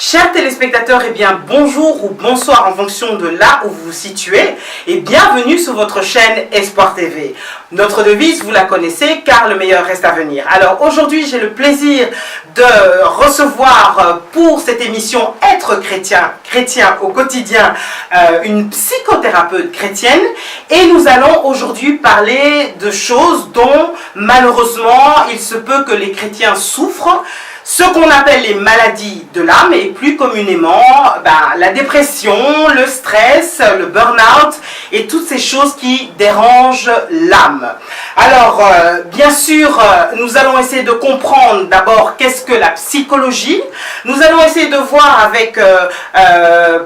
Chers téléspectateurs, eh bien bonjour ou bonsoir en fonction de là où vous vous situez et bienvenue sur votre chaîne Espoir TV. Notre devise, vous la connaissez, car le meilleur reste à venir. Alors aujourd'hui, j'ai le plaisir de recevoir pour cette émission Être chrétien au quotidien, une psychothérapeute chrétienne, et nous allons aujourd'hui parler de choses dont malheureusement il se peut que les chrétiens souffrent. Ce qu'on appelle les maladies de l'âme et plus communément la dépression, le stress, le burn-out et toutes ces choses qui dérangent l'âme. Alors, bien sûr, nous allons essayer de comprendre d'abord qu'est-ce que la psychologie. Nous allons essayer de voir avec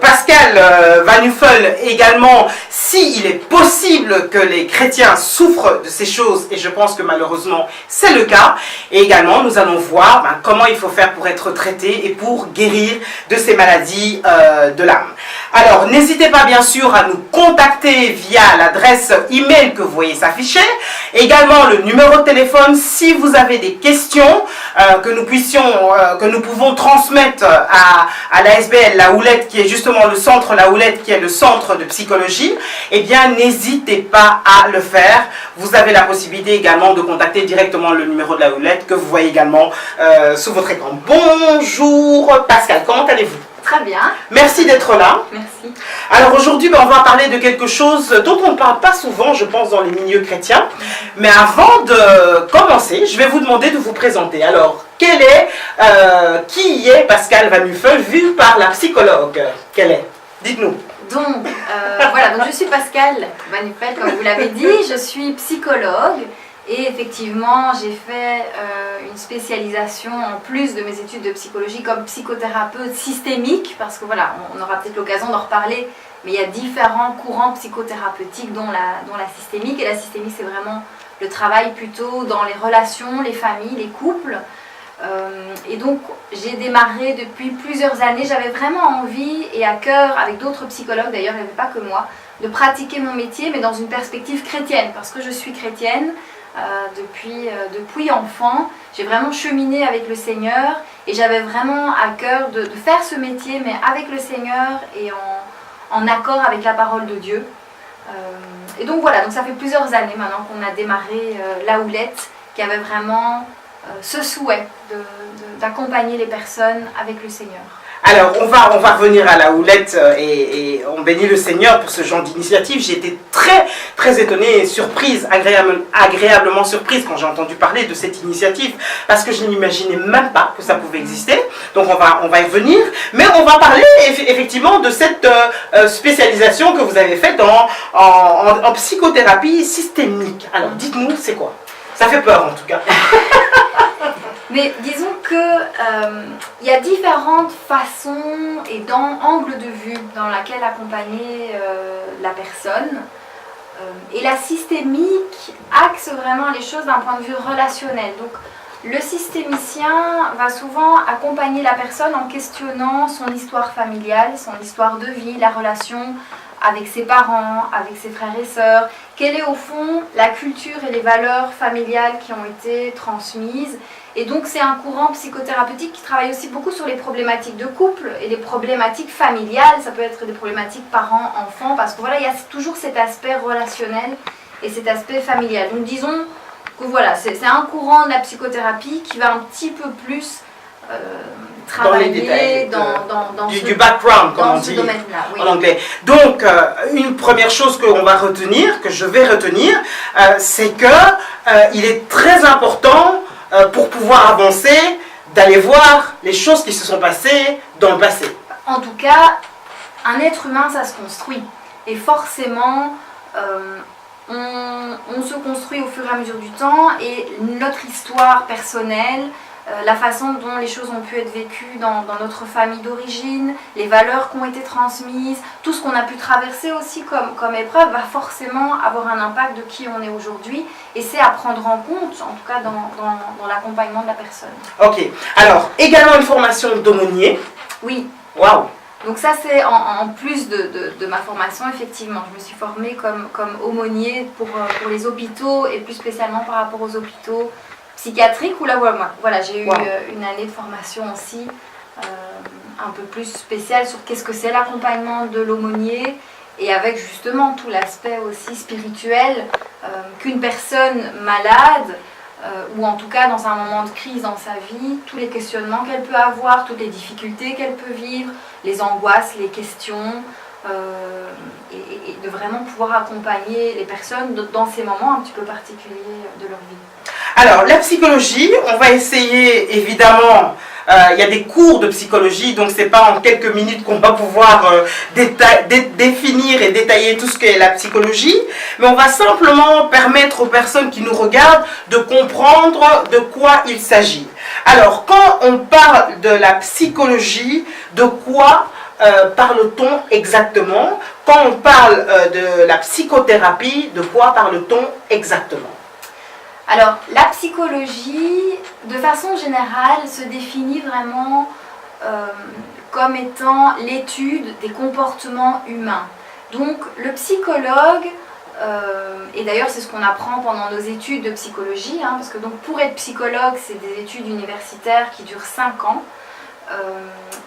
Pascal Van Nuffel également s'il est possible que les chrétiens souffrent de ces choses, et je pense que malheureusement c'est le cas. Et également, nous allons voir comment il faut faire pour être traité et pour guérir de ces maladies de l'âme. Alors, n'hésitez pas bien sûr à nous contacter via l'adresse email que vous voyez s'afficher, également le numéro de téléphone si vous avez des questions que nous pouvons transmettre à l'ASBL La Houlette, qui est justement le centre La Houlette, qui est le centre de psychologie. Eh bien, n'hésitez pas à le faire. Vous avez la possibilité également de contacter directement le numéro de La Houlette que vous voyez également sous votre écran. Bonjour Pascal, comment allez-vous? Très bien. Merci d'être là. Merci. Alors aujourd'hui, on va parler de quelque chose dont on ne parle pas souvent, je pense, dans les milieux chrétiens. Mais avant de commencer, je vais vous demander de vous présenter. Alors, qui est Pascal Van Nuffel vu par la psychologue? Quelle est? Dites-nous. Donc, donc je suis Pascal Van Nuffel, comme vous l'avez dit, je suis psychologue. Et effectivement, j'ai fait une spécialisation en plus de mes études de psychologie comme psychothérapeute systémique, parce que voilà, on aura peut-être l'occasion d'en reparler, mais il y a différents courants psychothérapeutiques dont la systémique. Et la systémique, c'est vraiment le travail plutôt dans les relations, les familles, les couples. Et donc, j'ai démarré depuis plusieurs années. J'avais vraiment envie et à cœur, avec d'autres psychologues d'ailleurs, il n'y avait pas que moi, de pratiquer mon métier, mais dans une perspective chrétienne, parce que je suis chrétienne. Depuis enfant, j'ai vraiment cheminé avec le Seigneur et j'avais vraiment à cœur de faire ce métier, mais avec le Seigneur et en accord avec la parole de Dieu. Et donc voilà, donc ça fait plusieurs années maintenant qu'on a démarré La Houlette, qui avait vraiment ce souhait d'accompagner les personnes avec le Seigneur. Alors, on va revenir à La Houlette et on bénit le Seigneur pour ce genre d'initiative. J'ai été très étonnée et surprise, agréablement surprise quand j'ai entendu parler de cette initiative, parce que je n'imaginais même pas que ça pouvait exister. Donc on va y revenir, mais on va parler effectivement de cette spécialisation que vous avez faite en psychothérapie systémique. Alors, dites-nous, c'est quoi? Ça fait peur en tout cas. Mais disons que il y a différentes façons et angles de vue dans laquelle accompagner la personne. Et la systémique axe vraiment les choses d'un point de vue relationnel. Donc le systémicien va souvent accompagner la personne en questionnant son histoire familiale, son histoire de vie, la relation avec ses parents, avec ses frères et sœurs. Quelle est au fond la culture et les valeurs familiales qui ont été transmises. Et donc c'est un courant psychothérapeute qui travaille aussi beaucoup sur les problématiques de couple et les problématiques familiales. Ça peut être des problématiques parents-enfants, parce que voilà, il y a toujours cet aspect relationnel et cet aspect familial. Donc disons que voilà, c'est un courant de la psychothérapie qui va un petit peu plus travailler dans du background, comme on dit oui. en anglais. Donc, une première chose que je vais retenir, c'est que il est très important pour pouvoir avancer, d'aller voir les choses qui se sont passées dans le passé. En tout cas, un être humain, ça se construit. Et forcément, on se construit au fur et à mesure du temps, et notre histoire personnelle, la façon dont les choses ont pu être vécues dans notre famille d'origine, les valeurs qui ont été transmises, tout ce qu'on a pu traverser aussi comme épreuve va forcément avoir un impact de qui on est aujourd'hui, et c'est à prendre en compte, en tout cas dans l'accompagnement de la personne. Ok, alors également une formation d'aumônier. Oui. Waouh. Donc ça c'est en plus de ma formation, effectivement. Je me suis formée comme aumônier pour les hôpitaux, et plus spécialement par rapport aux hôpitaux psychiatriques, où là voilà, j'ai eu une année de formation aussi un peu plus spécial sur qu'est-ce que c'est l'accompagnement de l'aumônier, et avec justement tout l'aspect aussi spirituel qu'une personne malade, ou en tout cas dans un moment de crise dans sa vie, tous les questionnements qu'elle peut avoir, toutes les difficultés qu'elle peut vivre, les angoisses, les questions, et de vraiment pouvoir accompagner les personnes dans ces moments un petit peu particuliers de leur vie. Alors, la psychologie, on va essayer évidemment, il y a des cours de psychologie, donc c'est pas en quelques minutes qu'on va pouvoir définir et détailler tout ce qu'est la psychologie, mais on va simplement permettre aux personnes qui nous regardent de comprendre de quoi il s'agit. Alors, quand on parle de la psychologie, de quoi parle-t-on exactement? Quand on parle de la psychothérapie, de quoi parle-t-on exactement? Alors, la psychologie, de façon générale, se définit vraiment comme étant l'étude des comportements humains. Donc, le psychologue, et d'ailleurs c'est ce qu'on apprend pendant nos études de psychologie, parce que donc, pour être psychologue, c'est des études universitaires qui durent 5 ans.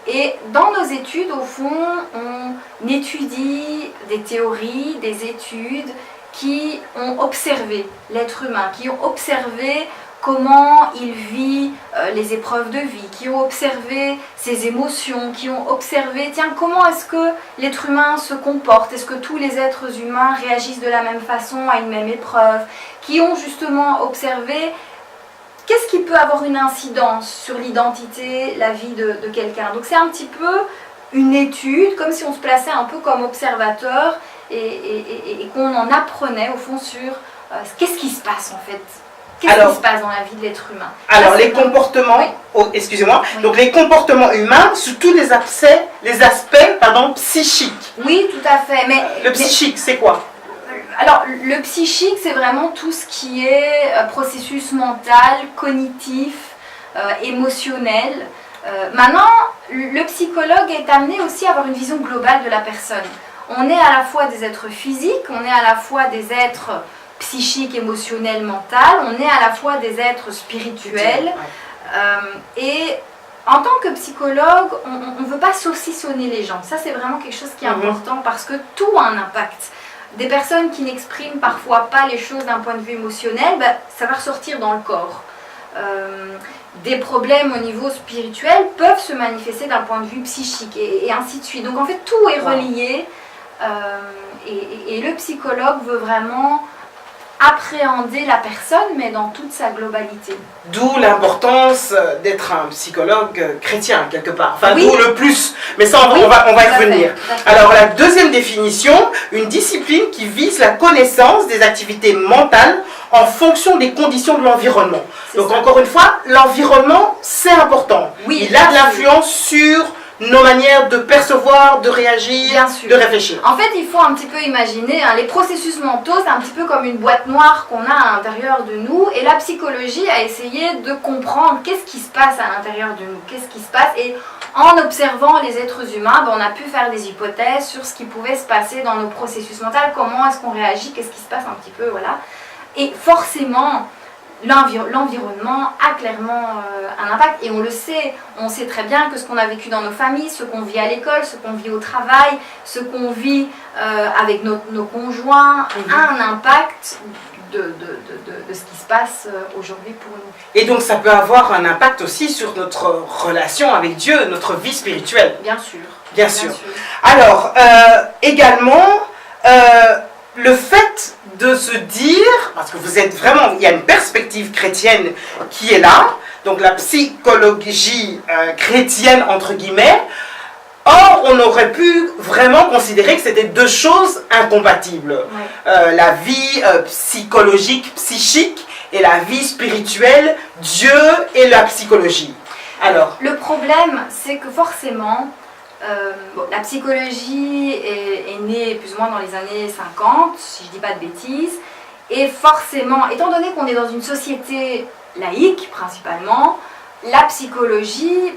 Et dans nos études, au fond, on étudie des théories, des études qui ont observé l'être humain, qui ont observé comment il vit les épreuves de vie, qui ont observé ses émotions, qui ont observé, tiens, comment est-ce que l'être humain se comporte, est-ce que tous les êtres humains réagissent de la même façon à une même épreuve, qui ont justement observé qu'est-ce qui peut avoir une incidence sur l'identité, la vie de quelqu'un. Donc c'est un petit peu une étude, comme si on se plaçait un peu comme observateur et qu'on en apprenait au fond sur qu'est-ce qui se passe en fait. Qu'est-ce qui se passe dans la vie de l'être humain. Alors les comportements, oui. Oh, excusez-moi, oui. Donc les comportements humains, surtout les aspects psychiques. Oui, tout à fait. Mais, le psychique, c'est quoi? Alors, le psychique, c'est vraiment tout ce qui est processus mental, cognitif, émotionnel. Maintenant, le psychologue est amené aussi à avoir une vision globale de la personne. On est à la fois des êtres physiques, on est à la fois des êtres psychiques, émotionnels, mentaux, on est à la fois des êtres spirituels. Et en tant que psychologue, on ne veut pas saucissonner les gens. Ça, c'est vraiment quelque chose qui est important parce que tout a un impact. Des personnes qui n'expriment parfois pas les choses d'un point de vue émotionnel, ça va ressortir dans le corps. Des problèmes au niveau spirituel peuvent se manifester d'un point de vue psychique et ainsi de suite. Donc en fait, tout est relié et le psychologue veut vraiment appréhender la personne, mais dans toute sa globalité. D'où l'importance d'être un psychologue chrétien, quelque part. Enfin, oui. D'où le plus. Mais ça, on va y revenir. Alors, la deuxième définition, une discipline qui vise la connaissance des activités mentales en fonction des conditions de l'environnement. Donc, encore une fois, l'environnement, c'est important. Oui, il a de l'influence sur nos manières de percevoir, de réagir, de réfléchir. En fait, il faut un petit peu imaginer, les processus mentaux, c'est un petit peu comme une boîte noire qu'on a à l'intérieur de nous, et la psychologie a essayé de comprendre qu'est-ce qui se passe à l'intérieur de nous, qu'est-ce qui se passe, et en observant les êtres humains, on a pu faire des hypothèses sur ce qui pouvait se passer dans nos processus mentaux, comment est-ce qu'on réagit, qu'est-ce qui se passe un petit peu, voilà. Et forcément, l'environnement a clairement un impact et on le sait, on sait très bien que ce qu'on a vécu dans nos familles, ce qu'on vit à l'école, ce qu'on vit au travail, ce qu'on vit avec nos conjoints a un impact de ce qui se passe aujourd'hui pour nous. Et donc ça peut avoir un impact aussi sur notre relation avec Dieu, notre vie spirituelle. Bien sûr. Bien sûr. Alors, également, le fait de se dire, parce que vous êtes vraiment, il y a une perspective chrétienne qui est là, donc la psychologie chrétienne entre guillemets, or on aurait pu vraiment considérer que c'était deux choses incompatibles. La vie psychologique, psychique et la vie spirituelle, Dieu et la psychologie. Alors, le problème, c'est que forcément, la psychologie est née plus ou moins dans les années 50, si je ne dis pas de bêtises, et forcément, étant donné qu'on est dans une société laïque principalement, la psychologie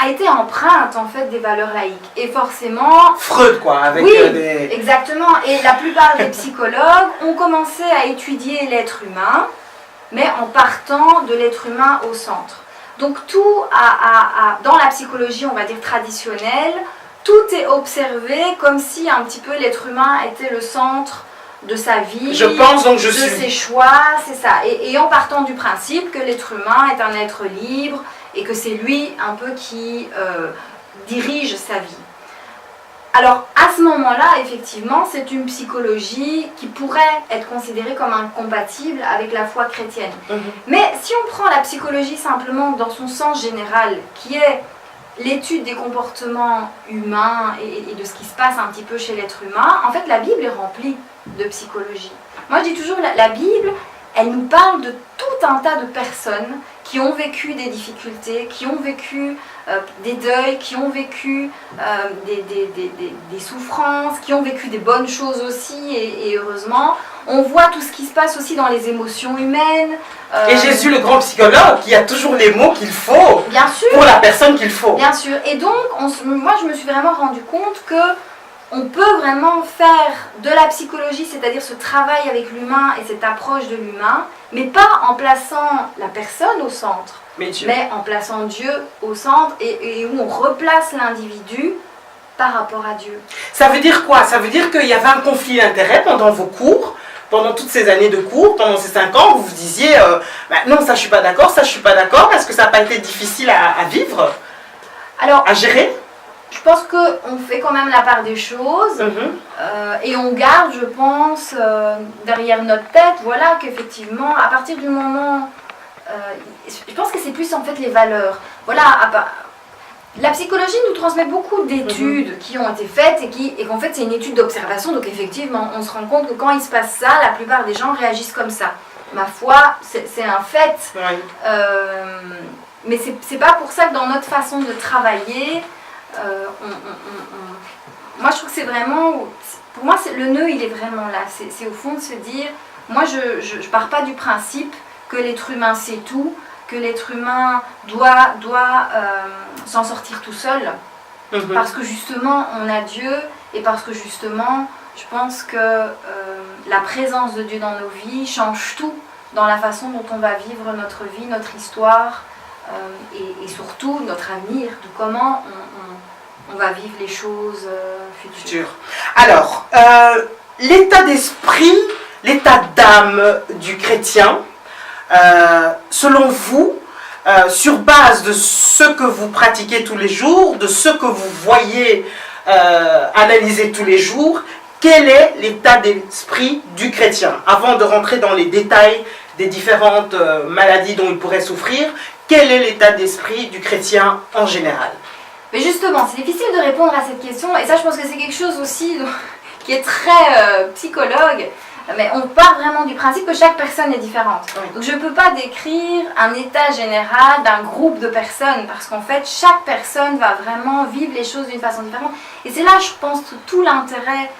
a été empreinte en fait des valeurs laïques, et forcément... Freud quoi, avec des... exactement, et la plupart des psychologues ont commencé à étudier l'être humain, mais en partant de l'être humain au centre. Donc tout dans la psychologie, on va dire traditionnelle, tout est observé comme si un petit peu l'être humain était le centre de sa vie, je pense donc de ses choix, c'est ça. Et en partant du principe que l'être humain est un être libre et que c'est lui un peu qui dirige sa vie. Alors à ce moment-là, effectivement, c'est une psychologie qui pourrait être considérée comme incompatible avec la foi chrétienne. Mais si on prend la psychologie simplement dans son sens général, qui est l'étude des comportements humains et de ce qui se passe un petit peu chez l'être humain, en fait la Bible est remplie de psychologie. Moi je dis toujours, la Bible, elle nous parle de tout un tas de personnes qui ont vécu des difficultés, qui ont vécu des deuils, qui ont vécu des souffrances, qui ont vécu des bonnes choses aussi, et heureusement. On voit tout ce qui se passe aussi dans les émotions humaines. Et Jésus, le grand psychologue, qui a toujours les mots qu'il faut bien sûr, pour la personne qu'il faut. Bien sûr. Et donc, moi, je me suis vraiment rendu compte que on peut vraiment faire de la psychologie, c'est-à-dire ce travail avec l'humain et cette approche de l'humain, mais pas en plaçant la personne au centre, mais en plaçant Dieu au centre et où on replace l'individu par rapport à Dieu. Ça veut dire quoi? Ça veut dire qu'il y avait un conflit d'intérêts pendant vos cours, pendant toutes ces années de cours, pendant ces 5 ans, vous vous disiez non, ça je suis pas d'accord, ça je suis pas d'accord. Est-ce que ça n'a pas été difficile à vivre, à gérer? Je pense qu'on fait quand même la part des choses et on garde, je pense, derrière notre tête, voilà, qu'effectivement, à partir du moment... je pense que c'est plus en fait les valeurs. Voilà, la psychologie nous transmet beaucoup d'études qui ont été faites et qu'en fait c'est une étude d'observation, donc effectivement on se rend compte que quand il se passe ça, la plupart des gens réagissent comme ça. Ma foi, c'est un fait. Oui. Mais c'est pas pour ça que dans notre façon de travailler... moi je trouve que c'est vraiment, pour moi le nœud il est vraiment là, c'est au fond de se dire, moi je pars pas du principe que l'être humain sait tout, que l'être humain doit s'en sortir tout seul, parce que justement on a Dieu et parce que justement je pense que la présence de Dieu dans nos vies change tout dans la façon dont on va vivre notre vie, notre histoire et surtout notre avenir, de comment on va vivre les choses futures. Alors, l'état d'esprit, l'état d'âme du chrétien, selon vous, sur base de ce que vous pratiquez tous les jours, de ce que vous voyez analyser tous les jours, quel est l'état d'esprit du chrétien? Avant de rentrer dans les détails des différentes maladies dont il pourrait souffrir, quel est l'état d'esprit du chrétien en général? Mais justement, c'est difficile de répondre à cette question, et ça je pense que c'est quelque chose aussi qui est très psychologue, mais on part vraiment du principe que chaque personne est différente. Oui. Donc je ne peux pas décrire un état général d'un groupe de personnes, parce qu'en fait chaque personne va vraiment vivre les choses d'une façon différente. Et c'est là, je pense, tout l'intérêt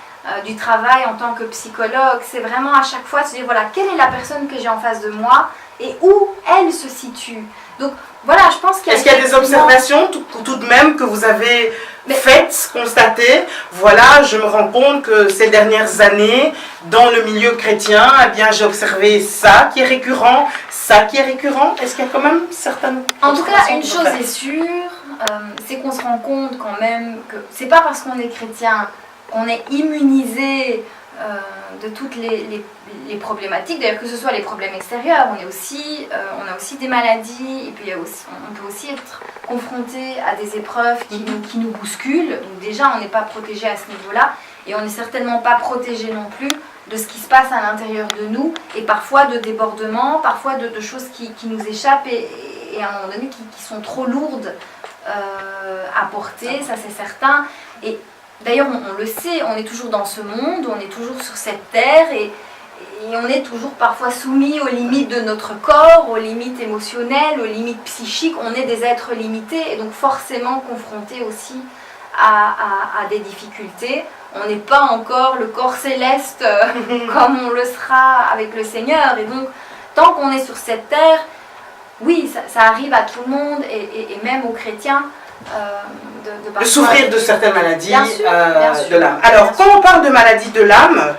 du travail en tant que psychologue, c'est vraiment à chaque fois de se dire, voilà, quelle est la personne que j'ai en face de moi, et où elle se situe. Donc voilà, je pense qu'il y a... Est-ce qu'il y a des observations tout de même que vous avez faites, constatées? Voilà, je me rends compte que ces dernières années, dans le milieu chrétien, eh bien, j'ai observé ça qui est récurrent, ça qui est récurrent. Est-ce qu'il y a quand même certaines... En tout cas, une chose est sûre, c'est qu'on se rend compte quand même que c'est pas parce qu'on est chrétien qu'on est immunisé de toutes les problématiques, d'ailleurs que ce soit les problèmes extérieurs, on a aussi des maladies, et puis on peut aussi être confronté à des épreuves qui nous bousculent, donc déjà on n'est pas protégé à ce niveau-là, et on n'est certainement pas protégé non plus de ce qui se passe à l'intérieur de nous, et parfois de débordements, parfois de choses qui nous échappent, et à un moment donné qui sont trop lourdes à porter, ça c'est certain. Et d'ailleurs, on le sait, on est toujours dans ce monde, on est toujours sur cette terre et on est toujours parfois soumis aux limites de notre corps, aux limites émotionnelles, aux limites psychiques. On est des êtres limités et donc forcément confrontés aussi à des difficultés. On n'est pas encore le corps céleste comme on le sera avec le Seigneur. Et donc, tant qu'on est sur cette terre, oui, ça arrive à tout le monde et même aux chrétiens. De souffrir de certaines maladies bien sûr. De l'âme. Alors, quand on parle de maladie de l'âme,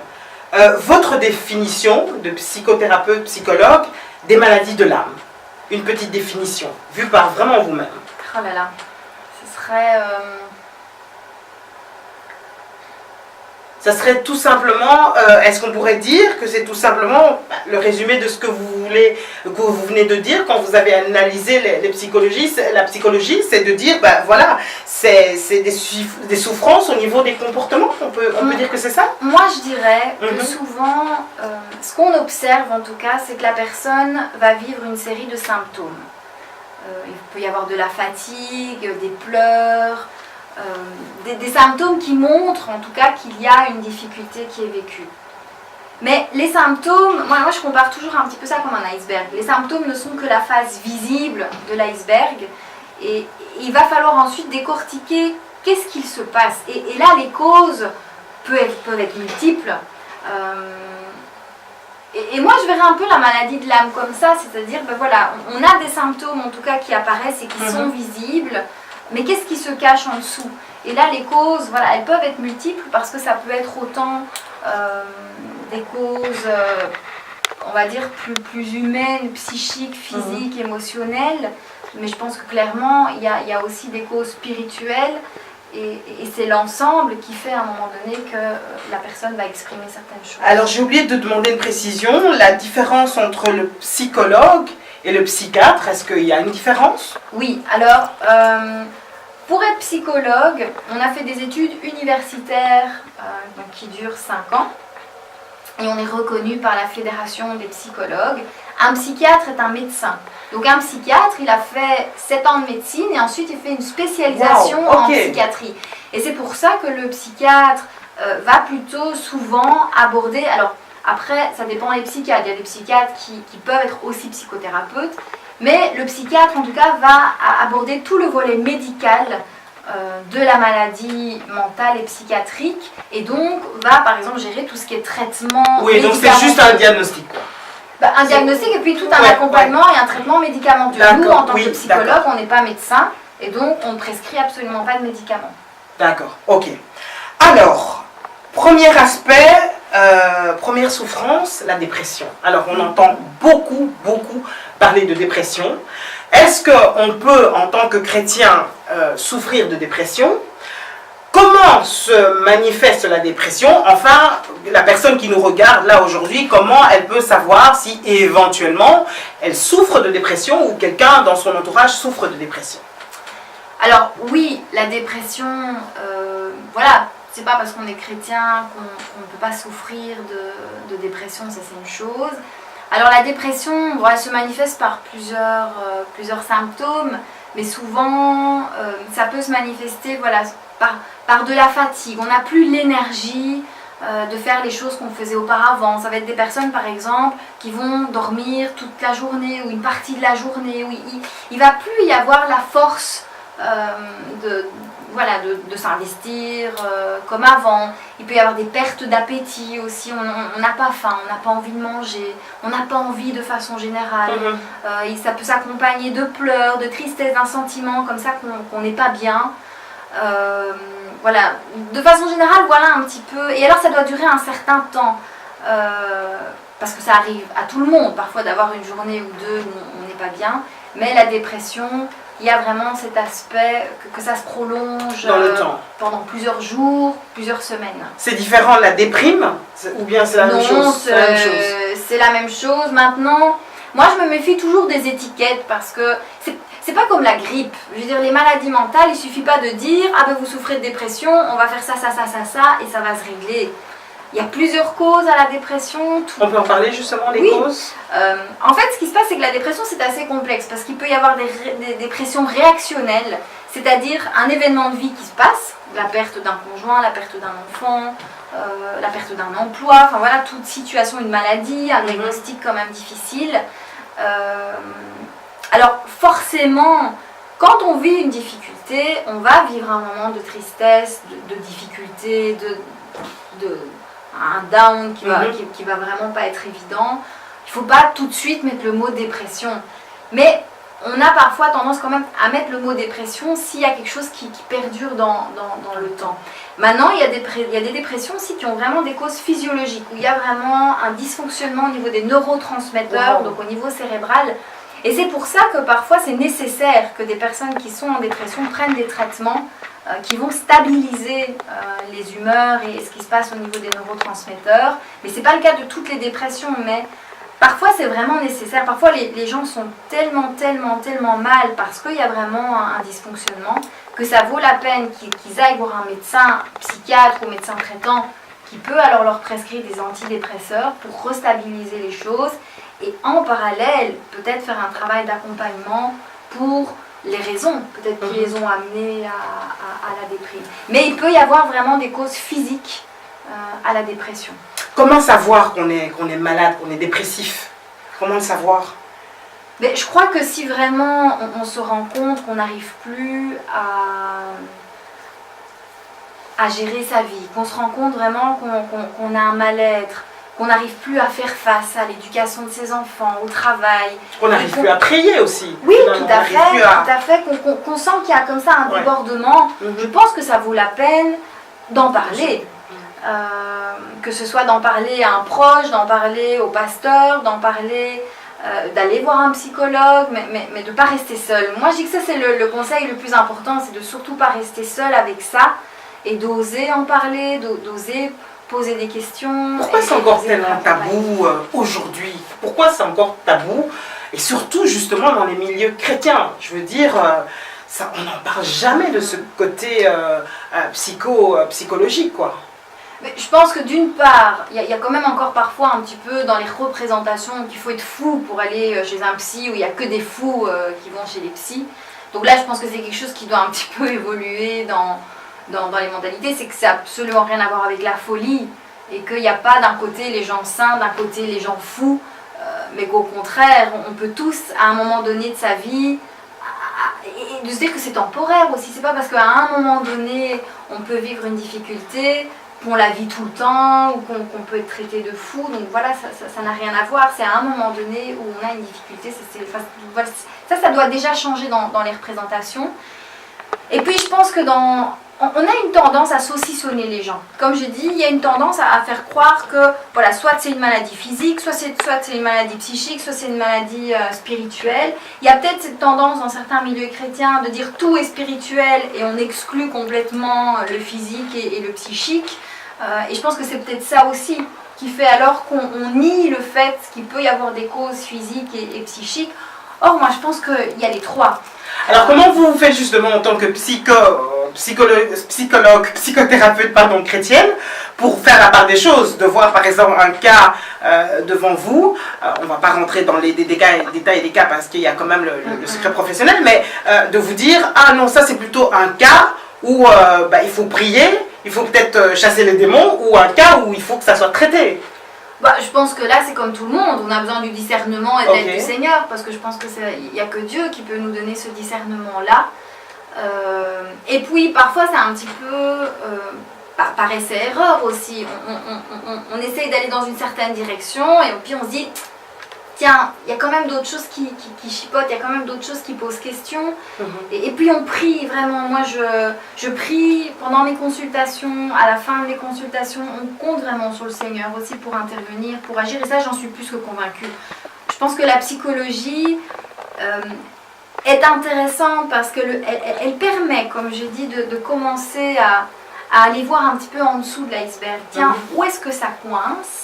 votre définition de psychothérapeute, psychologue, des maladies de l'âme, une petite définition, vue par vraiment vous-même. Oh là là, ce serait... Ça serait tout simplement, est-ce qu'on pourrait dire que c'est tout simplement le résumé de ce que vous venez de dire quand vous avez analysé la psychologie, c'est de dire, ben voilà, c'est des souffrances au niveau des comportements, on peut dire que c'est ça? Moi je dirais que souvent, ce qu'on observe en tout cas, c'est que la personne va vivre une série de symptômes. Il peut y avoir de la fatigue, des pleurs, des symptômes qui montrent en tout cas qu'il y a une difficulté qui est vécue. Mais les symptômes, moi je compare toujours un petit peu ça comme un iceberg. Les symptômes ne sont que la face visible de l'iceberg et il va falloir ensuite décortiquer qu'est-ce qu'il se passe. Et là les causes peuvent être multiples. Et moi je verrais un peu la maladie de l'âme comme ça, c'est-à-dire ben voilà, on a des symptômes en tout cas qui apparaissent et qui sont visibles. Mais qu'est-ce qui se cache en dessous? Et là, les causes, voilà, elles peuvent être multiples parce que ça peut être autant des causes, on va dire, plus humaines, psychiques, physiques, émotionnelles. Mais je pense que clairement, il y a aussi des causes spirituelles. Et c'est l'ensemble qui fait à un moment donné que la personne va exprimer certaines choses. Alors, j'ai oublié de demander une précision. La différence entre le psychologue et le psychiatre, est-ce qu'il y a une différence? Oui, alors, pour être psychologue, on a fait des études universitaires qui durent 5 ans et on est reconnu par la Fédération des psychologues. Un psychiatre est un médecin. Donc un psychiatre, il a fait 7 ans de médecine et ensuite il fait une spécialisation en psychiatrie. Et c'est pour ça que le psychiatre va plutôt souvent aborder... Alors, après, ça dépend des psychiatres. Il y a des psychiatres qui peuvent être aussi psychothérapeutes. Mais le psychiatre, en tout cas, va aborder tout le volet médical de la maladie mentale et psychiatrique. Et donc, va, par exemple, gérer tout ce qui est traitement. Oui, donc c'est juste un diagnostic. Un diagnostic et puis tout un accompagnement et un traitement médicamenteux. Nous, en tant que psychologue, on n'est pas médecin. Et donc, on ne prescrit absolument pas de médicaments. D'accord, ok. Alors, premier aspect... première souffrance, la dépression. Alors, on entend beaucoup parler de dépression. Est-ce qu'on peut, en tant que chrétien, souffrir de dépression? Comment se manifeste la dépression? Enfin, la personne qui nous regarde là aujourd'hui, comment elle peut savoir si éventuellement elle souffre de dépression ou quelqu'un dans son entourage souffre de dépression? Alors, oui, la dépression, voilà. C'est pas parce qu'on est chrétien qu'on ne peut pas souffrir de dépression, ça c'est une chose. Alors la dépression, bon, elle se manifeste par plusieurs symptômes, mais souvent ça peut se manifester voilà, par de la fatigue. On n'a plus l'énergie de faire les choses qu'on faisait auparavant. Ça va être des personnes par exemple qui vont dormir toute la journée ou une partie de la journée, où il ne va plus y avoir la force de s'investir comme avant. Il peut y avoir des pertes d'appétit aussi, on n'a pas faim, on n'a pas envie de manger, on n'a pas envie de façon générale. Ça peut s'accompagner de pleurs, de tristesse, d'un sentiment comme ça qu'on n'est pas bien. Voilà, de façon générale, voilà un petit peu. Et alors ça doit durer un certain temps, parce que ça arrive à tout le monde, parfois d'avoir une journée ou deux où on n'est pas bien, mais la dépression, il y a vraiment cet aspect que ça se prolonge dans le temps, pendant plusieurs jours, plusieurs semaines. C'est différent de la déprime ou bien c'est la même chose? Non, c'est la même chose. Maintenant, moi je me méfie toujours des étiquettes parce que c'est pas comme la grippe. Je veux dire, les maladies mentales, il suffit pas de dire « Ah ben vous souffrez de dépression, on va faire ça et ça va se régler ». Il y a plusieurs causes à la dépression. On peut en parler justement, les causes? En fait, ce qui se passe, c'est que la dépression, c'est assez complexe parce qu'il peut y avoir des dépressions réactionnelles, c'est-à-dire un événement de vie qui se passe, la perte d'un conjoint, la perte d'un enfant, la perte d'un emploi, enfin voilà, toute situation, une maladie, un diagnostic quand même difficile. Alors forcément, quand on vit une difficulté, on va vivre un moment de tristesse, de difficulté, un down qui va vraiment pas être évident. Il faut pas tout de suite mettre le mot dépression. Mais on a parfois tendance quand même à mettre le mot dépression s'il y a quelque chose qui perdure dans le temps. Maintenant, il y a des dépressions aussi qui ont vraiment des causes physiologiques, où il y a vraiment un dysfonctionnement au niveau des neurotransmetteurs, donc au niveau cérébral. Et c'est pour ça que parfois c'est nécessaire que des personnes qui sont en dépression prennent des traitements qui vont stabiliser les humeurs et ce qui se passe au niveau des neurotransmetteurs. Mais ce n'est pas le cas de toutes les dépressions, mais parfois c'est vraiment nécessaire. Parfois les gens sont tellement mal parce qu'il y a vraiment un dysfonctionnement que ça vaut la peine qu'ils aillent voir un médecin psychiatre ou médecin traitant qui peut alors leur prescrire des antidépresseurs pour restabiliser les choses et en parallèle peut-être faire un travail d'accompagnement pour les raisons peut-être qui les ont amenés à la déprime. Mais il peut y avoir vraiment des causes physiques à la dépression. Comment savoir qu'on est malade, qu'on est dépressif? Comment le savoir? Mais je crois que si vraiment on se rend compte qu'on n'arrive plus à gérer sa vie, qu'on se rend compte vraiment qu'on a un mal-être, qu'on n'arrive plus à faire face à l'éducation de ses enfants, au travail. Qu'on n'arrive plus à prier aussi. Oui, tout à fait, qu'on sent qu'il y a comme ça un débordement. Je pense que ça vaut la peine d'en parler. Que ce soit d'en parler à un proche, d'en parler au pasteur, d'en parler, d'aller voir un psychologue, mais de ne pas rester seul. Moi, je dis que ça, c'est le conseil le plus important, c'est de surtout pas rester seul avec ça et d'oser en parler, d'oser poser des questions. Pourquoi c'est encore tellement tabou aujourd'hui? Pourquoi c'est encore tabou? Et surtout, justement, dans les milieux chrétiens. Je veux dire, on n'en parle jamais de ce côté psychologique, quoi. Mais je pense que d'une part, il y a quand même encore parfois un petit peu dans les représentations qu'il faut être fou pour aller chez un psy, où il n'y a que des fous qui vont chez les psys. Donc là, je pense que c'est quelque chose qui doit un petit peu évoluer dans les mentalités, c'est que ça n'a absolument rien à voir avec la folie, et qu'il n'y a pas d'un côté les gens sains, d'un côté les gens fous, mais qu'au contraire, on peut tous, à un moment donné de sa vie, et de se dire que c'est temporaire aussi, c'est pas parce qu'à un moment donné, on peut vivre une difficulté, qu'on la vit tout le temps, ou qu'on peut être traité de fou, donc voilà, ça n'a rien à voir, c'est à un moment donné où on a une difficulté, ça doit déjà changer dans les représentations. Et puis je pense que on a une tendance à saucissonner les gens. Comme je dis, il y a une tendance à faire croire que voilà, soit c'est une maladie physique, soit c'est une maladie psychique, soit c'est une maladie spirituelle. Il y a peut-être cette tendance dans certains milieux chrétiens de dire tout est spirituel et on exclut complètement le physique et le psychique. Et je pense que c'est peut-être ça aussi qui fait alors qu'on nie le fait qu'il peut y avoir des causes physiques et psychiques. Or, moi je pense qu'il y a les trois. Alors comment vous faites justement en tant que psychothérapeute chrétienne pour faire la part des choses, de voir par exemple un cas devant vous, on ne va pas rentrer dans les détails des cas parce qu'il y a quand même le secret professionnel, mais de vous dire, ah non, ça c'est plutôt un cas où il faut prier, il faut peut-être chasser les démons, ou un cas où il faut que ça soit traité. Je pense que là c'est comme tout le monde, on a besoin du discernement et de l'aide du Seigneur, parce que je pense qu'il n'y a que Dieu qui peut nous donner ce discernement-là. Et puis parfois c'est un petit peu par essai-erreur aussi, on essaye d'aller dans une certaine direction et puis on se dit tiens, il y a quand même d'autres choses qui chipotent, il y a quand même d'autres choses qui posent question. Et puis on prie vraiment, moi je prie pendant mes consultations, à la fin de mes consultations, on compte vraiment sur le Seigneur aussi pour intervenir, pour agir, et ça j'en suis plus que convaincue. Je pense que la psychologie est intéressante parce qu'elle permet, comme je dis, de commencer à aller voir un petit peu en dessous de l'iceberg. Tiens, où est-ce que ça coince?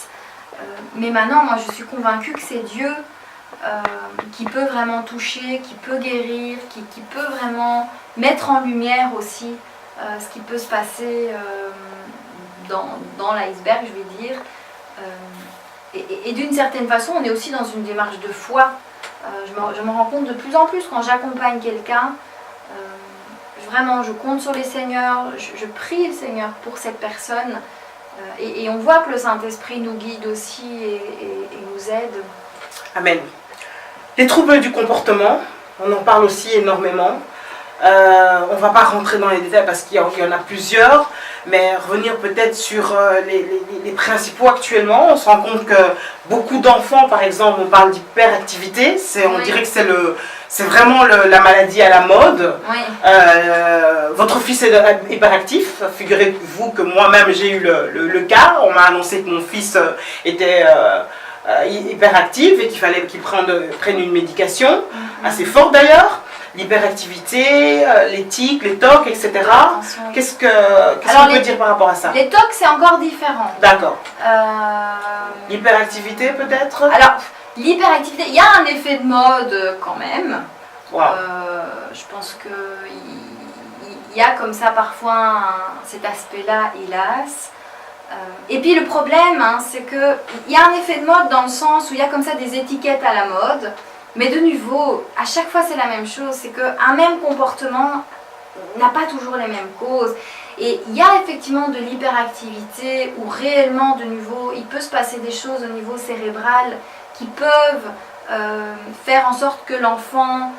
Mais maintenant, moi je suis convaincue que c'est Dieu qui peut vraiment toucher, qui peut guérir, qui peut vraiment mettre en lumière aussi ce qui peut se passer dans l'iceberg, je vais dire. Et d'une certaine façon, on est aussi dans une démarche de foi. Je me rends compte de plus en plus quand j'accompagne quelqu'un. Vraiment, je compte sur les Seigneurs, je prie le Seigneur pour cette personne. Et on voit que le Saint-Esprit nous guide aussi et nous aide. Amen. Les troubles du comportement, on en parle aussi énormément. On ne va pas rentrer dans les détails parce qu'il y en a plusieurs, mais revenir peut-être sur les principaux actuellement. On se rend compte que beaucoup d'enfants, par exemple, on parle d'hyperactivité, on dirait que c'est vraiment la maladie à la mode. Oui. Votre fils est hyperactif, figurez-vous que moi-même j'ai eu le cas. On m'a annoncé que mon fils était hyperactive et qu'il fallait qu'il prenne une médication, assez forte d'ailleurs. L'hyperactivité, les tics, les TOC, etc. Qu'est-ce qu'on peut dire par rapport à ça? Les TOC, c'est encore différent. D'accord. L'hyperactivité peut-être? Alors, l'hyperactivité, il y a un effet de mode quand même. Wow. Je pense qu'il y a comme ça parfois cet aspect-là, hélas. Et puis le problème, hein, c'est qu'il y a un effet de mode dans le sens où il y a comme ça des étiquettes à la mode. Mais de nouveau, à chaque fois c'est la même chose, c'est qu'un même comportement n'a pas toujours les mêmes causes. Et il y a effectivement de l'hyperactivité où réellement de nouveau il peut se passer des choses au niveau cérébral qui peuvent faire en sorte que l'enfant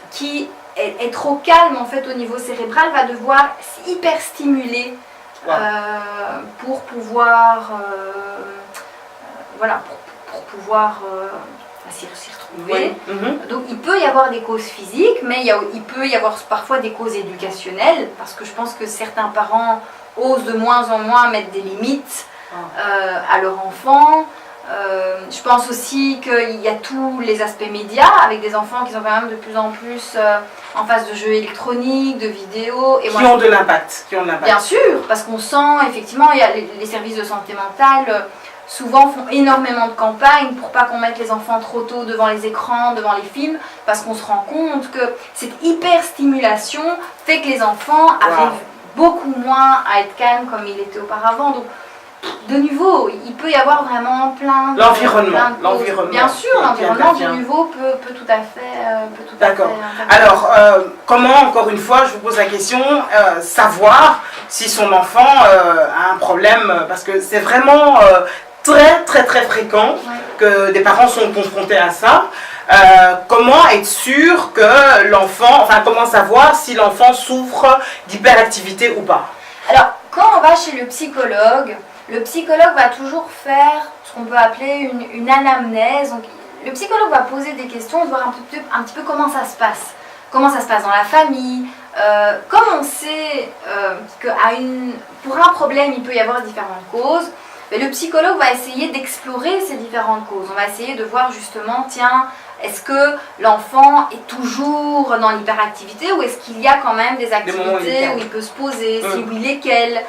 qui est trop calme en fait au niveau cérébral va devoir hyper stimuler pour pouvoir voilà, pour pouvoir s'y retrouver. Donc il peut y avoir des causes physiques, mais il peut y avoir parfois des causes éducationnelles, parce que je pense que certains parents osent de moins en moins mettre des limites à leur enfant. Je pense aussi qu'il y a tous les aspects médias, avec des enfants qui sont quand même de plus en plus en phase de jeux électroniques, de vidéos. Et qui ont de l'impact. Bien sûr, parce qu'on sent effectivement, il y a les services de santé mentale souvent font énormément de campagnes pour pas qu'on mette les enfants trop tôt devant les écrans, devant les films, parce qu'on se rend compte que cette hyper-stimulation fait que les enfants arrivent beaucoup moins à être calmes comme ils étaient auparavant. Donc, de nouveau, il peut y avoir vraiment plein de... L'environnement. Bien sûr, l'environnement de nouveau peut tout à fait... D'accord. Alors, comment, encore une fois, je vous pose la question, savoir si son enfant a un problème, parce que c'est vraiment très fréquent que des parents sont confrontés à ça. Comment être sûr que l'enfant, enfin comment savoir si l'enfant souffre d'hyperactivité ou pas? Alors, quand on va chez le psychologue va toujours faire ce qu'on peut appeler une anamnèse. Donc, le psychologue va poser des questions, voir un petit peu comment ça se passe. Comment ça se passe dans la famille. Comme on sait que pour un problème, il peut y avoir différentes causes, mais le psychologue va essayer d'explorer ces différentes causes. On va essayer de voir justement, tiens, est-ce que l'enfant est toujours dans l'hyperactivité ou est-ce qu'il y a quand même des activités où il peut se poser, si oui, lesquelles?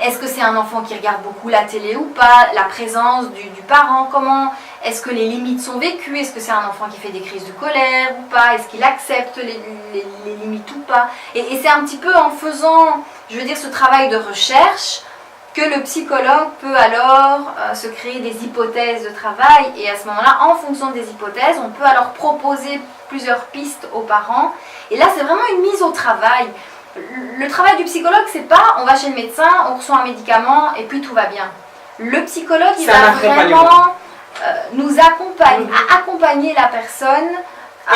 Est-ce que c'est un enfant qui regarde beaucoup la télé ou pas? La présence du parent, comment? Est-ce que les limites sont vécues? Est-ce que c'est un enfant qui fait des crises de colère ou pas? Est-ce qu'il accepte les limites ou pas? Et c'est un petit peu en faisant, je veux dire, ce travail de recherche que le psychologue peut alors se créer des hypothèses de travail, et à ce moment-là, en fonction des hypothèses, on peut alors proposer plusieurs pistes aux parents. Et là, c'est vraiment une mise au travail. Le travail du psychologue, c'est pas on va chez le médecin, on reçoit un médicament et puis tout va bien. Le psychologue, il va vraiment nous accompagner la personne.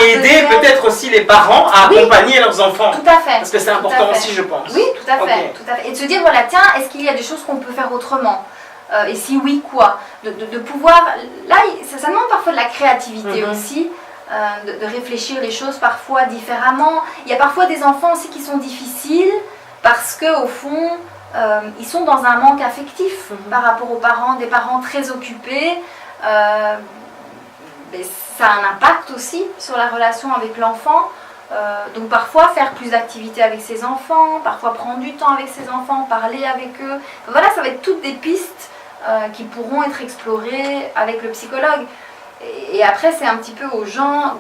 Et aider peut-être aussi les parents à accompagner leurs enfants. Tout à fait. Parce que c'est important aussi, je pense. Oui, tout à fait. Tout à fait. Et de se dire, voilà, tiens, est-ce qu'il y a des choses qu'on peut faire autrement? Et si oui, quoi? De pouvoir... Là, ça demande parfois de la créativité aussi, de réfléchir les choses parfois différemment. Il y a parfois des enfants aussi qui sont difficiles parce qu'au fond, ils sont dans un manque affectif par rapport aux parents, des parents très occupés. Mais ça a un impact aussi sur la relation avec l'enfant. Donc parfois faire plus d'activités avec ses enfants, parfois prendre du temps avec ses enfants, parler avec eux. Voilà, ça va être toutes des pistes qui pourront être explorées avec le psychologue. Et après, c'est un petit peu aux gens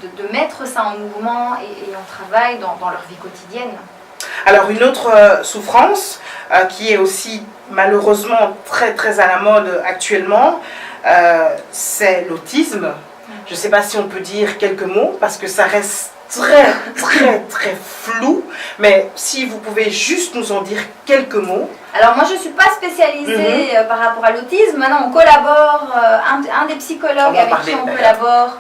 de mettre ça en mouvement et en travail dans leur vie quotidienne. Alors une autre souffrance qui est aussi malheureusement très à la mode actuellement, c'est l'autisme. Je ne sais pas si on peut dire quelques mots parce que ça reste très flou, mais si vous pouvez juste nous en dire quelques mots. Alors moi je ne suis pas spécialisée par rapport à l'autisme. Maintenant on collabore, un des psychologues avec qui on collabore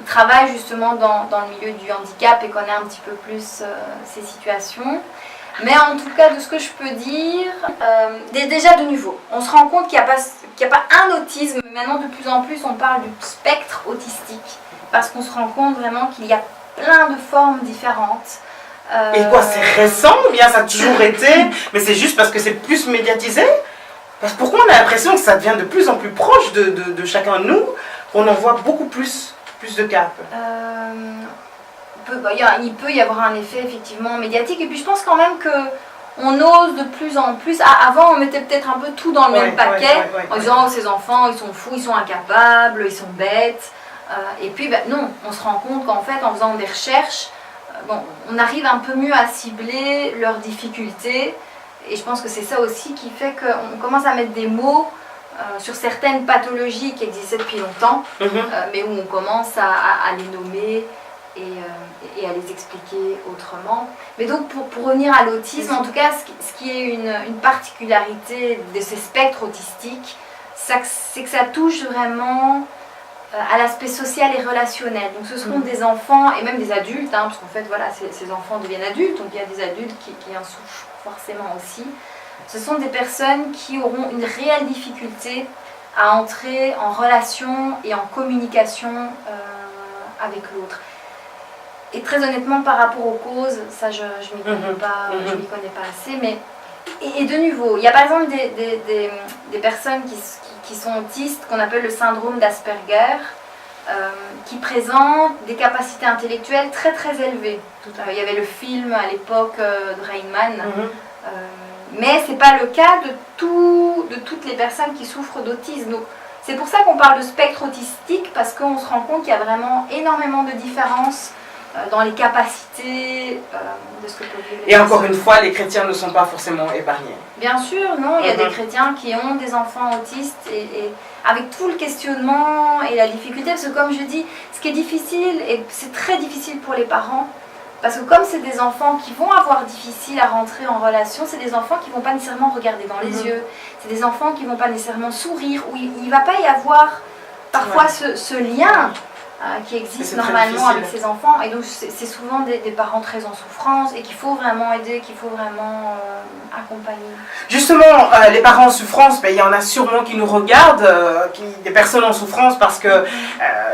travaille justement dans le milieu du handicap et connaît un petit peu plus ces situations. Mais en tout cas, de ce que je peux dire, déjà de nouveau, on se rend compte qu'il n'y a pas un autisme. Maintenant, de plus en plus, on parle du spectre autistique. Parce qu'on se rend compte vraiment qu'il y a plein de formes différentes. Et quoi, c'est récent ou bien ça a toujours été, mais c'est juste parce que c'est plus médiatisé? Parce que pourquoi on a l'impression que ça devient de plus en plus proche de chacun de nous, qu'on en voit beaucoup plus de cas? Il peut y avoir un effet effectivement médiatique, et puis je pense quand même que on ose de plus en plus. Avant, on mettait peut-être un peu tout dans le même paquet, en disant oh, ces enfants, ils sont fous, ils sont incapables, ils sont bêtes. Et puis non, on se rend compte qu'en fait, en faisant des recherches, on arrive un peu mieux à cibler leurs difficultés. Et je pense que c'est ça aussi qui fait qu'on commence à mettre des mots sur certaines pathologies qui existaient depuis longtemps, mais où on commence à les nommer et à les expliquer autrement. Mais donc pour revenir à l'autisme, en tout cas, ce qui est une particularité de ces spectres autistiques, c'est que ça touche vraiment à l'aspect social et relationnel. Donc ce seront des enfants et même des adultes, parce qu'en fait voilà, ces enfants deviennent adultes, donc il y a des adultes qui en souffrent forcément aussi. Ce sont des personnes qui auront une réelle difficulté à entrer en relation et en communication avec l'autre. Et très honnêtement, par rapport aux causes, ça je m'y connais pas assez, mais et de nouveau, il y a par exemple des personnes qui sont autistes, qu'on appelle le syndrome d'Asperger, qui présentent des capacités intellectuelles très très élevées. Il y avait le film à l'époque de Rainman, mais ce n'est pas le cas de toutes les personnes qui souffrent d'autisme. Donc c'est pour ça qu'on parle de spectre autistique, parce qu'on se rend compte qu'il y a vraiment énormément de différences dans les capacités de ce que peuvent vivre les personnes. Encore une fois, les chrétiens ne sont pas forcément épargnés. Bien sûr, non, il y a des chrétiens qui ont des enfants autistes, et avec tout le questionnement et la difficulté, parce que comme je dis, ce qui est difficile, et c'est très difficile pour les parents, parce que comme c'est des enfants qui vont avoir difficile à rentrer en relation, c'est des enfants qui ne vont pas nécessairement regarder dans les yeux, c'est des enfants qui ne vont pas nécessairement sourire, où il ne va pas y avoir parfois ce lien qui existe normalement avec ces enfants, et donc c'est souvent des parents très en souffrance et qu'il faut vraiment aider, qu'il faut vraiment accompagner. Justement, les parents en souffrance, il y en a sûrement qui nous regardent, des personnes en souffrance parce que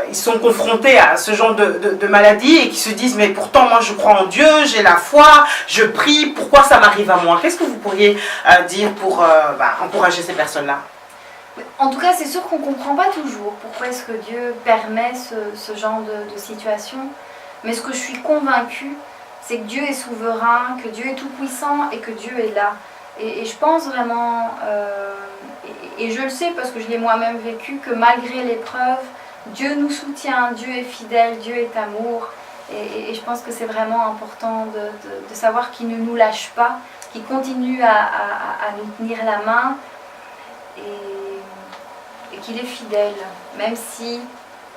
ils sont confrontés à ce genre de maladie et qui se disent mais pourtant moi je crois en Dieu, j'ai la foi, je prie, pourquoi ça m'arrive à moi? Qu'est-ce que vous pourriez dire pour encourager ces personnes-là? En tout cas, c'est sûr qu'on ne comprend pas toujours pourquoi est-ce que Dieu permet ce genre de situation. Mais ce que je suis convaincue, c'est que Dieu est souverain, que Dieu est tout-puissant et que Dieu est là. Et je pense vraiment, et je le sais parce que je l'ai moi-même vécu, que malgré l'épreuve, Dieu nous soutient, Dieu est fidèle, Dieu est amour. Et je pense que c'est vraiment important de savoir qu'il ne nous lâche pas, qu'il continue à nous tenir la main. Et qu'il est fidèle, même si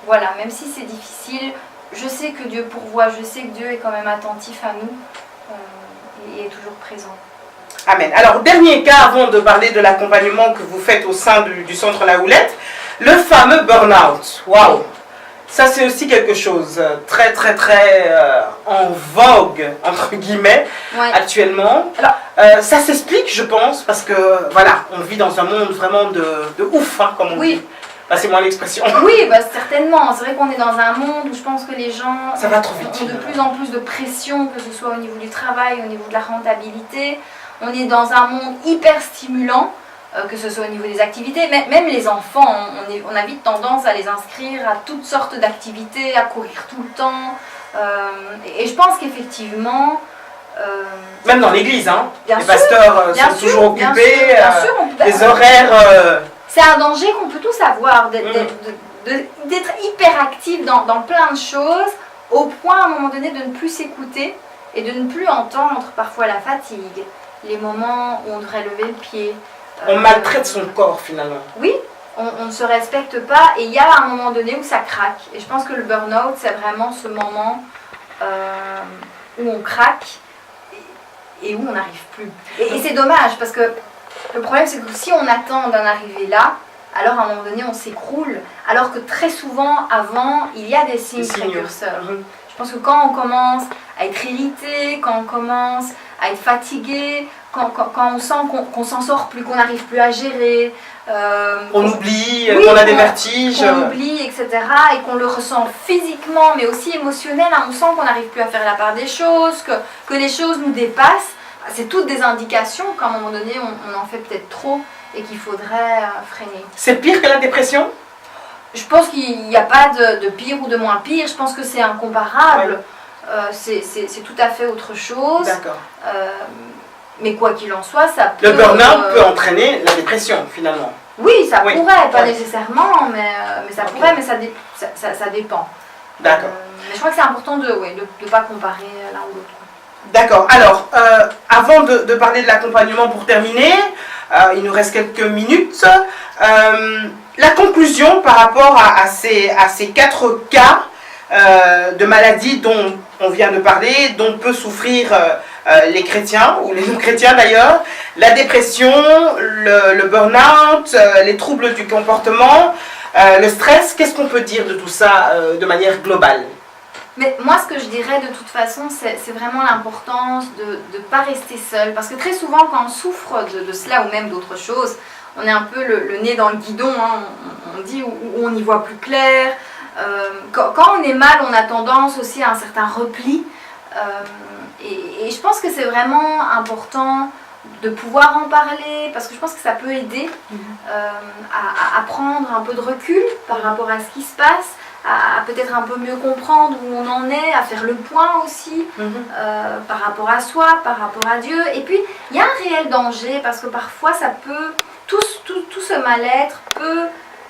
c'est difficile, je sais que Dieu pourvoit, je sais que Dieu est quand même attentif à nous et est toujours présent. Amen. Alors, dernier cas avant de parler de l'accompagnement que vous faites au sein du centre La Houlette, le fameux burn-out. Waouh! Ça, c'est aussi quelque chose très, très, très en vogue, entre guillemets, actuellement. Alors, ça s'explique, je pense, parce que, voilà, on vit dans un monde vraiment de ouf, comme on dit. Passez-moi l'expression. Oui, certainement. C'est vrai qu'on est dans un monde où je pense que les gens ça va trop vite, ont de plus en plus de pression, que ce soit au niveau du travail, au niveau de la rentabilité. On est dans un monde hyper stimulant. Que ce soit au niveau des activités, même les enfants, on a vite tendance à les inscrire à toutes sortes d'activités, à courir tout le temps. Et je pense qu'effectivement... même dans l'église, les pasteurs sont toujours occupés, les horaires... C'est un danger qu'on peut tous avoir, d'être hyper actif dans plein de choses, au point à un moment donné de ne plus s'écouter et de ne plus entendre parfois la fatigue, les moments où on devrait lever le pied. On maltraite son corps finalement. Oui, on ne se respecte pas et il y a un moment donné où ça craque. Et je pense que le burn-out, c'est vraiment ce moment où on craque et où on n'arrive plus. Et c'est dommage parce que le problème, c'est que si on attend d'en arriver là, alors à un moment donné, on s'écroule. Alors que très souvent, avant, il y a des signes précurseurs. Je pense que quand on commence à être irrité, quand on commence à être fatigué, quand on sent qu'on s'en sort plus, qu'on n'arrive plus à gérer, on oublie, qu'on a des vertiges, qu'on oublie, etc. et qu'on le ressent physiquement, mais aussi émotionnel, on sent qu'on n'arrive plus à faire la part des choses, que les choses nous dépassent. C'est toutes des indications qu'à un moment donné, on en fait peut-être trop et qu'il faudrait freiner. C'est pire que la dépression? Je pense qu'il n'y a pas de pire ou de moins pire, je pense que c'est incomparable. Ouais. C'est tout à fait autre chose. D'accord. Mais quoi qu'il en soit, ça peut... Le burn-out peut entraîner la dépression, finalement. Oui, ça pourrait, pas nécessairement, mais ça pourrait, mais ça dépend. D'accord. Mais je crois que c'est important de ne pas comparer l'un ou l'autre. D'accord. Alors, avant de parler de l'accompagnement pour terminer, il nous reste quelques minutes. La conclusion par rapport à ces 4 cas de maladies dont on vient de parler, dont peut souffrir les chrétiens, ou les non-chrétiens d'ailleurs, la dépression, le burn-out, les troubles du comportement, le stress, qu'est-ce qu'on peut dire de tout ça de manière globale? Mais moi, ce que je dirais de toute façon, c'est vraiment l'importance de ne pas rester seul. Parce que très souvent, quand on souffre de cela ou même d'autres choses, on est un peu le nez dans le guidon, hein, on dit, où on y voit plus clair. Quand on est mal, on a tendance aussi à un certain repli. Et je pense que c'est vraiment important de pouvoir en parler, parce que je pense que ça peut aider à prendre un peu de recul par rapport à ce qui se passe, à peut-être un peu mieux comprendre où on en est, à faire le point aussi par rapport à soi, par rapport à Dieu. Et puis, il y a un réel danger, parce que parfois, ça peut, tout ce mal-être peut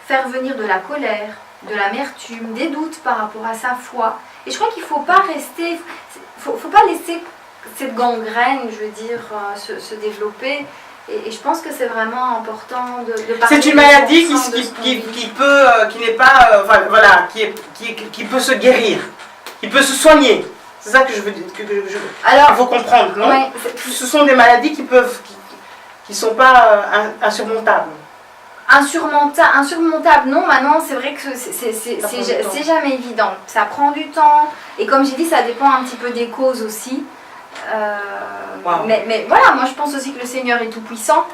faire venir de la colère, de l'amertume, des doutes par rapport à sa foi. Et je crois qu'il ne faut pas rester, faut pas laisser cette gangrène, je veux dire, se développer. Et je pense que c'est vraiment important de parler. C'est une maladie qui n'est pas, qui peut se guérir, qui peut se soigner. C'est ça que je veux dire, Alors, il faut comprendre, non? Ouais, ce sont des maladies qui sont pas insurmontables. Insurmontable, non, maintenant c'est vrai que c'est jamais évident. Ça prend du temps, et comme j'ai dit, ça dépend un petit peu des causes aussi. Wow. Mais voilà, moi je pense aussi que le Seigneur est tout puissant,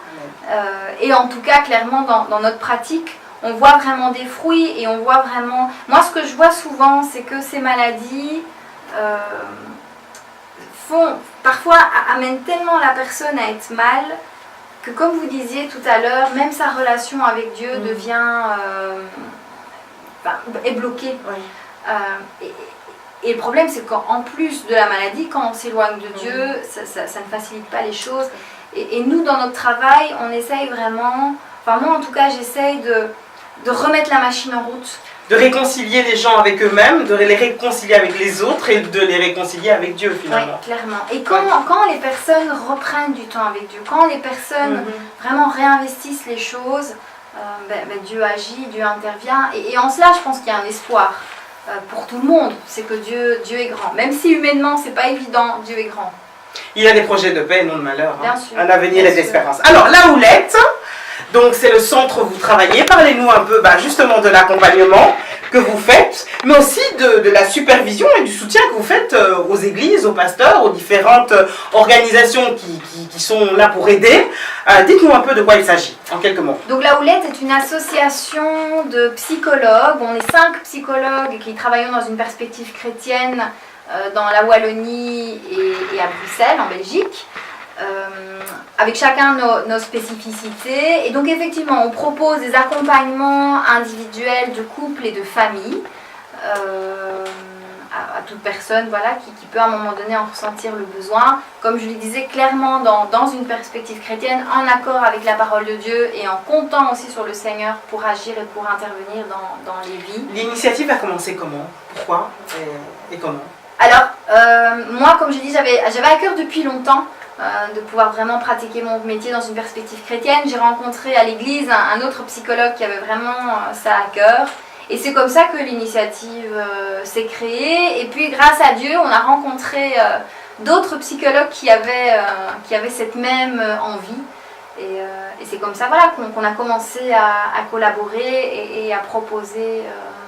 et en tout cas clairement dans notre pratique on voit vraiment des fruits, et on voit vraiment, moi ce que je vois souvent c'est que ces maladies parfois amènent tellement la personne à être mal que, comme vous disiez tout à l'heure, même sa relation avec Dieu est bloquée. Oui. Et le problème, c'est qu'en plus de la maladie, quand on s'éloigne de Dieu, ça ne facilite pas les choses. Et nous, dans notre travail, on essaye vraiment, enfin moi en tout cas, j'essaye de remettre la machine en route. De réconcilier les gens avec eux-mêmes, de les réconcilier avec les autres et de les réconcilier avec Dieu finalement. Oui, clairement. Et quand les personnes reprennent du temps avec Dieu, quand les personnes vraiment réinvestissent les choses, Dieu agit, Dieu intervient. Et en cela, je pense qu'il y a un espoir. Pour tout le monde, c'est que Dieu est grand. Même si humainement, c'est pas évident, Dieu est grand. Il a des projets de paix, non de malheur. Bien sûr, un avenir et d'espérance. Alors, la Houlette, donc c'est le centre où vous travaillez. Parlez-nous un peu justement de l'accompagnement que vous faites, mais aussi de la supervision et du soutien que vous faites aux églises, aux pasteurs, aux différentes organisations qui sont là pour aider. Dites-nous un peu de quoi il s'agit, en quelques mots. Donc la Houlette est une association de psychologues. On est 5 psychologues qui travaillons dans une perspective chrétienne dans la Wallonie et à Bruxelles, en Belgique. Avec chacun nos spécificités, et donc effectivement on propose des accompagnements individuels de couple et de famille à toute personne qui peut à un moment donné en ressentir le besoin, comme je le disais clairement dans une perspective chrétienne, en accord avec la parole de Dieu et en comptant aussi sur le Seigneur pour agir et pour intervenir dans les vies. L'initiative a commencé comment? Pourquoi et comment? Alors moi, comme je dis, j'avais à cœur depuis longtemps de pouvoir vraiment pratiquer mon métier dans une perspective chrétienne. J'ai rencontré à l'église un autre psychologue qui avait vraiment ça à cœur. Et c'est comme ça que l'initiative s'est créée. Et puis grâce à Dieu, on a rencontré d'autres psychologues qui avaient cette même envie. Et c'est comme ça qu'on a commencé à collaborer et à proposer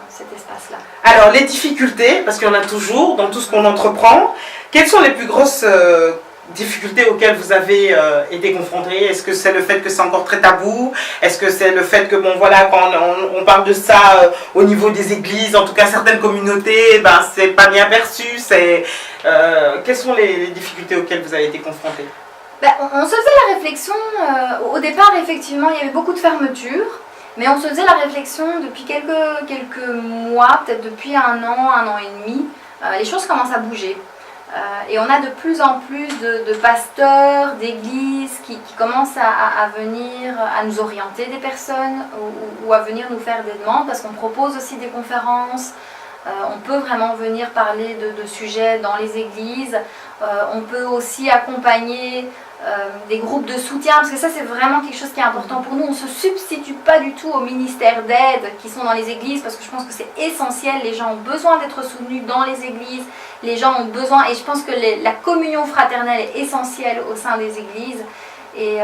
cet espace-là. Alors les difficultés, parce qu'il y en a toujours dans tout ce qu'on entreprend, quelles sont les plus grosses difficultés auxquelles vous avez été confrontés? Est-ce que c'est le fait que c'est encore très tabou? Est-ce que c'est le fait que, quand on parle de ça au niveau des églises, en tout cas certaines communautés, c'est pas bien perçu? Quelles sont les difficultés auxquelles vous avez été confrontés? On se faisait la réflexion, au départ effectivement il y avait beaucoup de fermetures, mais on se faisait la réflexion depuis quelques mois, peut-être depuis un an et demi, les choses commencent à bouger. Et on a de plus en plus de pasteurs, d'églises qui commencent à venir, à nous orienter des personnes ou à venir nous faire des demandes parce qu'on propose aussi des conférences. On peut vraiment venir parler de sujets dans les églises. On peut aussi accompagner des groupes de soutien, parce que ça c'est vraiment quelque chose qui est important pour nous. On ne se substitue pas du tout aux ministères d'aide qui sont dans les églises, parce que je pense que c'est essentiel. Les gens ont besoin d'être soutenus dans les églises, les gens ont besoin, et je pense que la communion fraternelle est essentielle au sein des églises. Et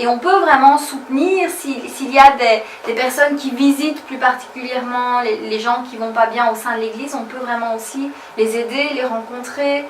on peut vraiment soutenir s'il y a des personnes qui visitent plus particulièrement les gens qui ne vont pas bien au sein de l'église. On peut vraiment aussi les aider, les rencontrer,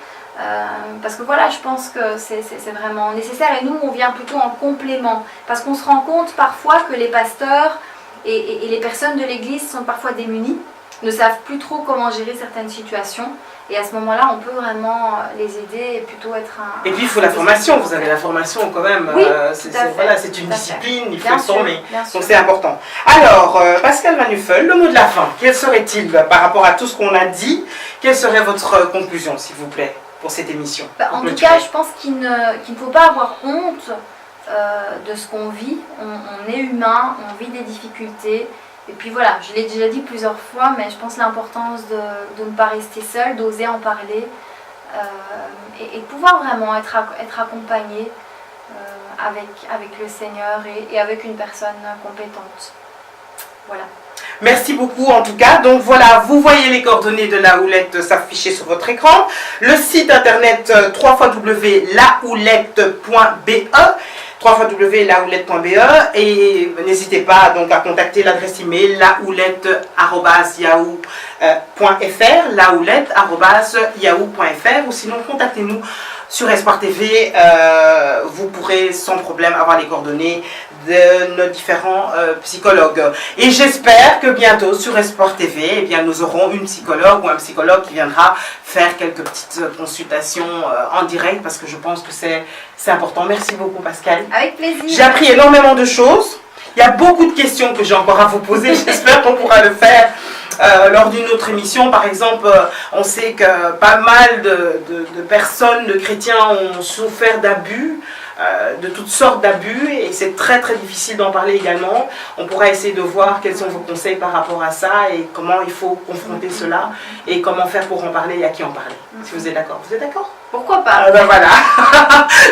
parce que voilà, je pense que c'est vraiment nécessaire. Et nous, on vient plutôt en complément, parce qu'on se rend compte parfois que les pasteurs et les personnes de l'église sont parfois démunis, ne savent plus trop comment gérer certaines situations. Et à ce moment-là, on peut vraiment les aider et plutôt être un... Et puis il faut la formation, vous avez la formation quand même. Oui, c'est une discipline, il faut se former. Donc c'est important. Alors, Pascale Van Nuffel, le mot de la fin, quel serait-il par rapport à tout ce qu'on a dit? Quelle serait votre conclusion, s'il vous plaît, pour cette émission? En tout cas, je pense qu'il ne faut pas avoir honte de ce qu'on vit. On est humain, on vit des difficultés. Et puis voilà, je l'ai déjà dit plusieurs fois, mais je pense l'importance de ne pas rester seul, d'oser en parler et de pouvoir vraiment être accompagné avec le Seigneur et avec une personne compétente. Voilà. Merci beaucoup en tout cas. Donc voilà, vous voyez les coordonnées de La Houlette s'afficher sur votre écran. Le site internet www.lahoulette.be www.lahoulette.be et n'hésitez pas donc à contacter l'adresse email lahoulette@yahoo.fr ou sinon contactez-nous sur Espoir TV. Vous pourrez sans problème avoir les coordonnées de nos différents psychologues. Et j'espère que bientôt sur Espoir TV, eh bien, nous aurons une psychologue ou un psychologue qui viendra faire quelques petites consultations en direct parce que je pense que c'est important. Merci beaucoup Pascale. Avec plaisir. J'ai appris énormément de choses. Il y a beaucoup de questions que j'ai encore à vous poser. J'espère qu'on pourra le faire lors d'une autre émission. Par exemple, on sait que pas mal de personnes, de chrétiens ont souffert d'abus, de toutes sortes d'abus, et c'est très très difficile d'en parler également. On pourra essayer de voir quels sont vos conseils par rapport à ça et comment il faut confronter cela et comment faire pour en parler et à qui en parler. Si vous êtes d'accord. Vous êtes d'accord? Pourquoi pas? Ben voilà.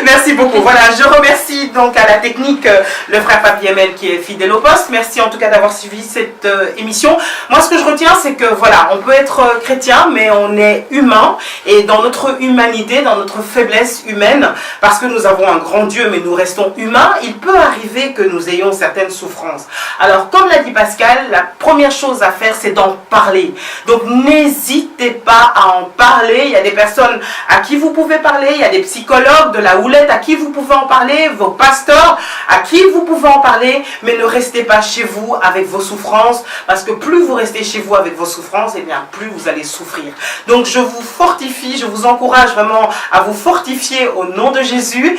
Merci beaucoup. Voilà, je remercie donc à la technique le frère Papy Emel qui est fidèle au poste. Merci en tout cas d'avoir suivi cette émission. Moi, ce que je retiens, c'est que voilà, on peut être chrétien, mais on est humain. Et dans notre humanité, dans notre faiblesse humaine, parce que nous avons un grand Dieu, mais nous restons humains, il peut arriver que nous ayons certaines souffrances. Alors, comme l'a dit Pascal, la première chose à faire, c'est d'en parler. Donc, n'hésitez pas à en parler. Il y a des personnes à qui vous pouvez parler, il y a des psychologues de La Houlette à qui vous pouvez en parler, vos pasteurs à qui vous pouvez en parler, mais ne restez pas chez vous avec vos souffrances, parce que plus vous restez chez vous avec vos souffrances, et bien plus vous allez souffrir. Donc je vous fortifie, je vous encourage vraiment à vous fortifier au nom de Jésus.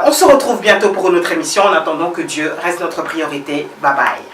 On se retrouve bientôt pour une autre émission, en attendant que Dieu reste notre priorité. Bye bye.